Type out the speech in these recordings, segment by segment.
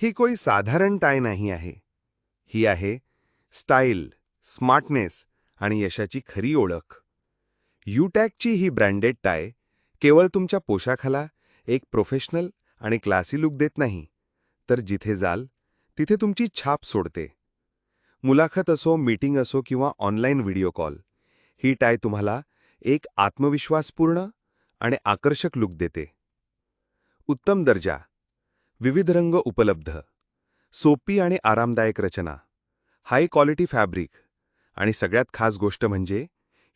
ही कोई साधारण टाय नाही आहे. ही आहे स्टाईल, स्मार्टनेस आणि यशाची खरी ओळख. यूटॅगची ही ब्रँडेड टाय केवळ तुमच्या पोशाखाला एक प्रोफेशनल आणि क्लासी लुक देत नाही, तर जिथे जाल तिथे तुमची छाप सोडते. मुलाखत असो, मीटिंग असो किंवा ऑनलाईन व्हिडिओ कॉल, ही टाय तुम्हाला एक आत्मविश्वासपूर्ण आणि आकर्षक लुक देते. उत्तम दर्जा, विविध रंग उपलब्ध, सोपी आणि आरामदायक रचना, हाय क्वालिटी फॅब्रिक आणि सगळ्यात खास गोष्ट म्हणजे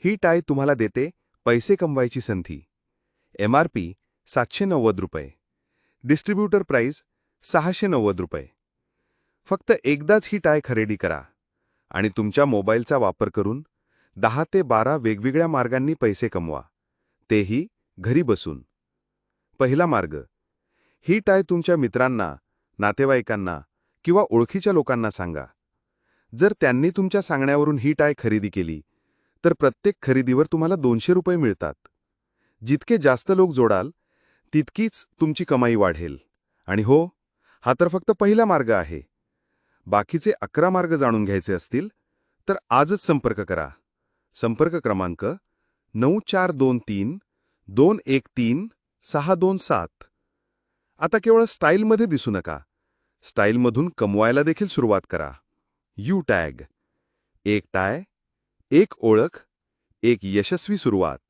ही टाय तुम्हाला देते पैसे कमवायची संधी. MRP ₹790, distributor price ₹690. फक्त एकदाच ही टाय खरेदी करा आणि तुमच्या मोबाईलचा वापर करून 10 ते 12 वेगवेगळ्या मार्गांनी पैसे कमवा, तेही घरी बसून. पहिला मार्ग, ही टाय तुमच्या मित्रांना, नातेवाईकांना किंवा ओळखीच्या लोकांना सांगा. जर त्यांनी तुमच्या सांगण्यावरून ही टाय खरेदी केली, तर प्रत्येक खरेदीवर तुम्हाला ₹200 मिळतात. जितके जास्त लोक जोडाल, तितकीच तुमची कमाई वाढेल. आणि हो, हा तर फक्त पहिला मार्ग आहे. बाकीचे 11 मार्ग जाणून घ्यायचे असतील, तर आजच संपर्क करा. संपर्क क्रमांक 9423-213-627. आता केवळ स्टाईलमध्ये दिसू नका, स्टाईलमधून कमवायला देखील सुरुवात करा. यूटॅग, एक टाय, एक ओळख, एक यशस्वी सुरुवात.